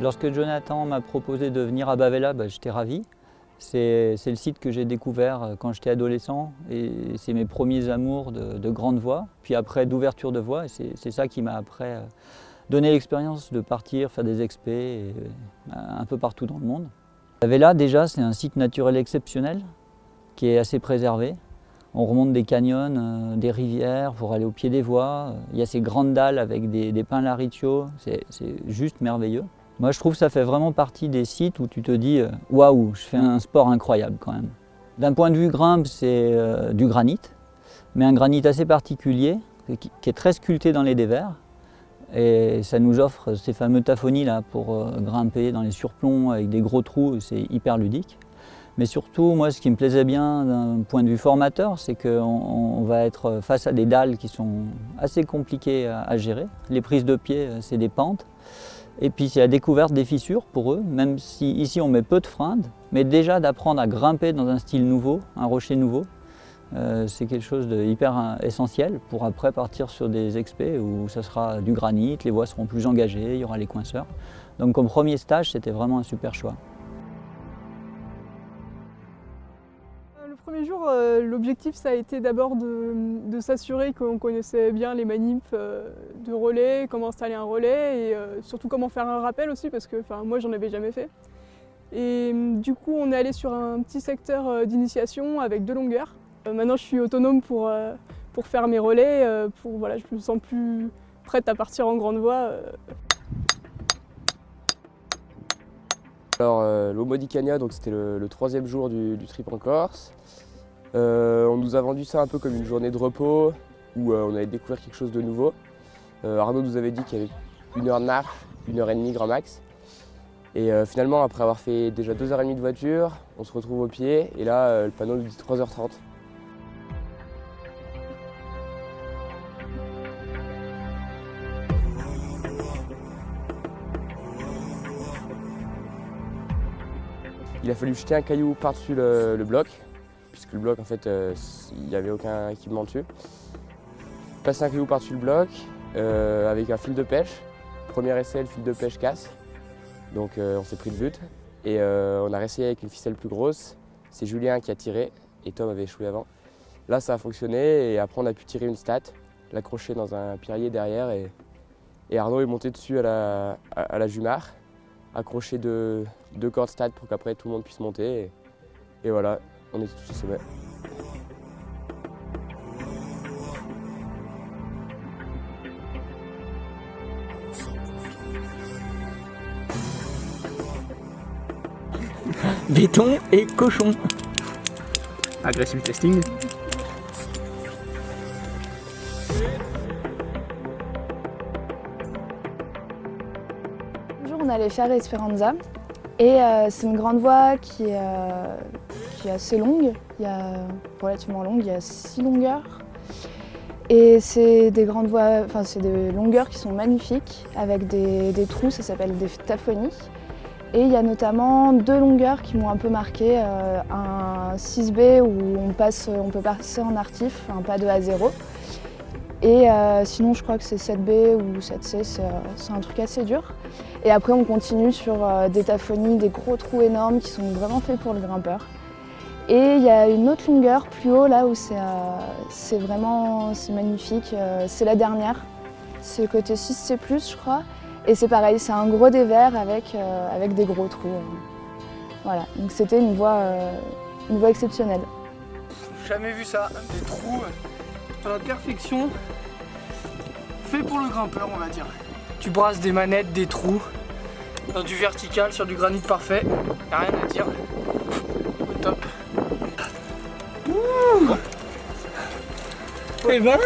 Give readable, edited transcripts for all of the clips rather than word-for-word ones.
Lorsque Jonathan m'a proposé de venir à Bavella, j'étais ravi. C'est le site que j'ai découvert quand j'étais adolescent et c'est mes premiers amours de grande voie, puis après d'ouverture de voie. C'est ça qui m'a après donné l'expérience de partir, faire des expés un peu partout dans le monde. Bavella déjà c'est un site naturel exceptionnel qui est assez préservé. On remonte des canyons, des rivières pour aller au pied des voies. Il y a ces grandes dalles avec des pins laricio, c'est juste merveilleux. Moi je trouve que ça fait vraiment partie des sites où tu te dis « Waouh, je fais un sport incroyable quand même ». D'un point de vue grimpe, c'est du granit, mais un granit assez particulier qui est très sculpté dans les dévers. Et ça nous offre ces fameux tafonis là pour grimper dans les surplombs avec des gros trous, c'est hyper ludique. Mais surtout, moi, ce qui me plaisait bien d'un point de vue formateur, c'est qu'on va être face à des dalles qui sont assez compliquées à gérer. Les prises de pied, c'est des pentes. Et puis, c'est la découverte des fissures pour eux, même si ici, on met peu de frindes. Mais déjà, d'apprendre à grimper dans un style nouveau, un rocher nouveau, c'est quelque chose de hyper essentiel pour après partir sur des expés où ça sera du granit, les voies seront plus engagées, il y aura les coinceurs. Donc, comme premier stage, c'était vraiment un super choix. Le premier jour, l'objectif ça a été d'abord de s'assurer qu'on connaissait bien les manips de relais, comment installer un relais et surtout comment faire un rappel aussi parce que moi j'en avais jamais fait. Et du coup on est allé sur un petit secteur d'initiation avec 2 longueurs. Maintenant je suis autonome pour faire mes relais, voilà, je me sens plus prête à partir en grande voie. Alors l'Homo di Cagna, c'était le 3e jour du trip en Corse. On nous a vendu ça un peu comme une journée de repos où on allait découvrir quelque chose de nouveau. Arnaud nous avait dit qu'il y avait 1 heure de marche, 1h30 grand max. Et finalement après avoir fait déjà 2h30 de voiture, on se retrouve au pied et là le panneau nous dit 3h30. Il a fallu jeter un caillou par-dessus le bloc, puisque le bloc en fait il n'y avait aucun équipement dessus. Passer un caillou par-dessus le bloc avec un fil de pêche. Premier essai, le fil de pêche casse, donc on s'est pris de but. Et on a réessayé avec une ficelle plus grosse. C'est Julien qui a tiré et Tom avait échoué avant. Là ça a fonctionné et après on a pu tirer une stat, l'accrocher dans un pierrier derrière et Arnaud est monté dessus à la Jumar. Accrocher 2 cordes stat pour qu'après tout le monde puisse monter et voilà, on est tous au sommet. Béton et cochon. Aggressive testing. On allait faire Esperanza et c'est une grande voie qui est assez longue, relativement longue, il y a 6 longueurs et c'est des grandes voies, c'est des longueurs qui sont magnifiques avec des trous, ça s'appelle des taphonies et il y a notamment 2 longueurs qui m'ont un peu marqué, un 6B où on peut passer en artif, un pas 2 à 0 et sinon je crois que c'est 7B ou 7C, c'est un truc assez dur. Et après on continue sur des taphonies, des gros trous énormes qui sont vraiment faits pour le grimpeur. Et il y a une autre longueur plus haut là où c'est magnifique, c'est la dernière. C'est côté 6C+, je crois. Et c'est pareil, c'est un gros dévers avec des gros trous. Voilà, donc c'était une voie exceptionnelle. Jamais vu ça, des trous à la perfection, fait pour le grimpeur on va dire. Tu brasses des manettes, des trous, dans du vertical, sur du granit parfait, y'a rien à dire, au top. Ouh. Et ben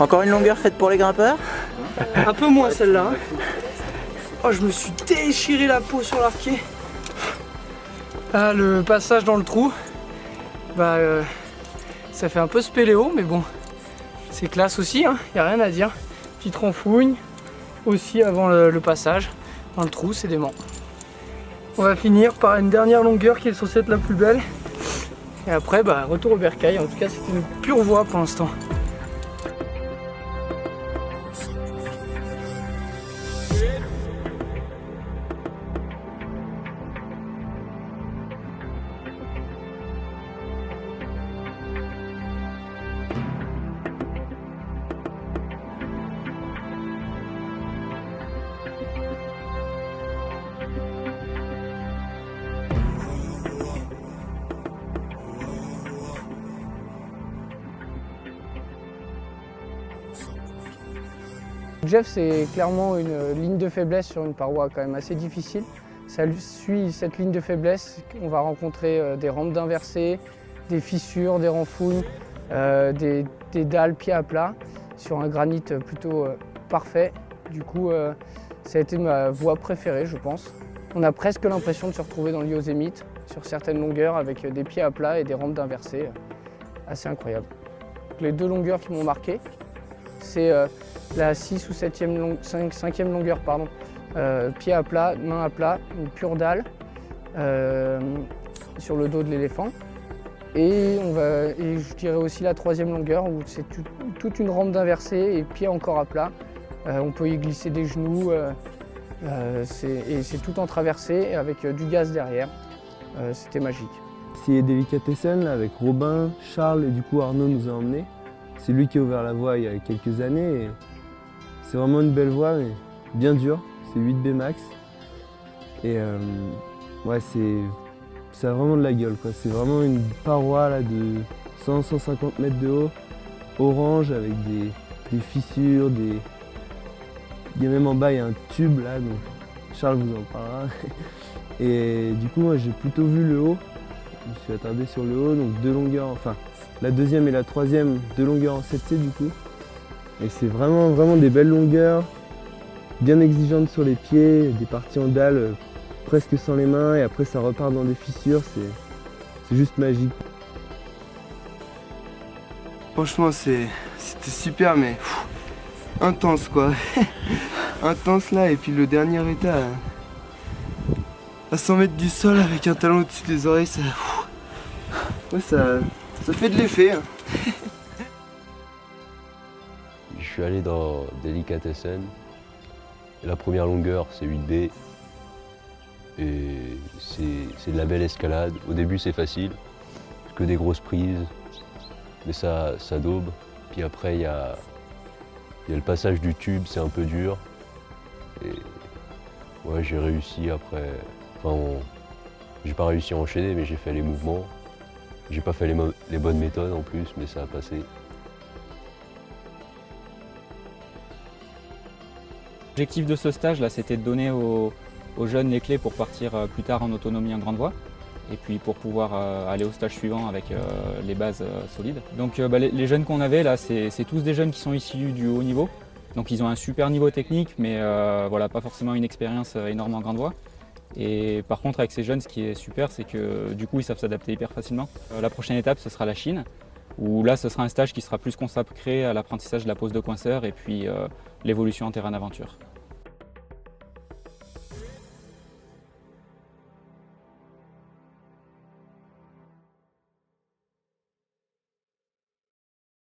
Encore une longueur faite pour les grimpeurs. un peu moins celle-là. Oh, je me suis déchiré la peau sur l'arquet. Ah, le passage dans le trou, ça fait un peu spéléo, mais bon, c'est classe aussi, hein, y a rien à dire. Petite renfouigne aussi avant le passage dans le trou, c'est dément. On va finir par une dernière longueur qui est censée être la plus belle. Et après, retour au bercail. En tout cas, c'était une pure voie pour l'instant. Jeff, c'est clairement une ligne de faiblesse sur une paroi quand même assez difficile. Ça suit cette ligne de faiblesse, on va rencontrer des rampes d'inversés, des fissures, des renfouilles, des dalles pieds à plat sur un granit plutôt parfait. Du coup, ça a été ma voie préférée, je pense. On a presque l'impression de se retrouver dans le Yosemite sur certaines longueurs avec des pieds à plat et des rampes d'inversés. Assez incroyable. Les deux longueurs qui m'ont marqué, c'est la 6 ou 5e longueur, pardon. Pied à plat, main à plat, une pure dalle sur le dos de l'éléphant. Et je dirais aussi la 3e longueur où c'est toute une rampe d'inversé et pied encore à plat. On peut y glisser des genoux et c'est tout en traversée avec du gaz derrière. C'était magique. C'est Delicatessen là, avec Robin, Charles et du coup Arnaud nous a emmenés. C'est lui qui a ouvert la voie il y a quelques années. Et c'est vraiment une belle voie, mais bien dure. C'est 8B max. Et ouais, ça a vraiment de la gueule, quoi. C'est vraiment une paroi là, de 100-150 mètres de haut, orange avec des fissures, il y a même en bas il y a un tube là, donc Charles vous en parlera. Et du coup moi j'ai plutôt vu le haut. Je me suis attardé sur le haut, donc deux longueurs, enfin la 2e et la 3e, 2 longueurs en 7C du coup. Et c'est vraiment des belles longueurs, bien exigeantes sur les pieds, des parties en dalle presque sans les mains et après ça repart dans des fissures, c'est juste magique. Franchement c'était super mais intense quoi. Intense là et puis le dernier état à 100 mètres du sol avec un talon au-dessus des oreilles, ouais, ça fait de l'effet. Hein. Je suis allé dans Delicatessen. La première longueur c'est 8B et c'est de la belle escalade. Au début c'est facile, que des grosses prises, mais ça daube. Puis après il y a le passage du tube, c'est un peu dur. Et ouais, j'ai réussi après. Enfin, j'ai pas réussi à enchaîner, mais j'ai fait les mouvements. J'ai pas fait les bonnes méthodes en plus, mais ça a passé. L'objectif de ce stage, là, c'était de donner aux jeunes les clés pour partir plus tard en autonomie en grande voie. Et puis pour pouvoir aller au stage suivant avec les bases solides. Donc les jeunes qu'on avait là, c'est tous des jeunes qui sont issus du haut niveau. Donc ils ont un super niveau technique, mais voilà, pas forcément une expérience énorme en grande voie. Et par contre avec ces jeunes, ce qui est super, c'est que du coup ils savent s'adapter hyper facilement. La prochaine étape, ce sera la Chine, où là ce sera un stage qui sera plus consacré à l'apprentissage de la pose de coinceur et puis l'évolution en terrain d'aventure.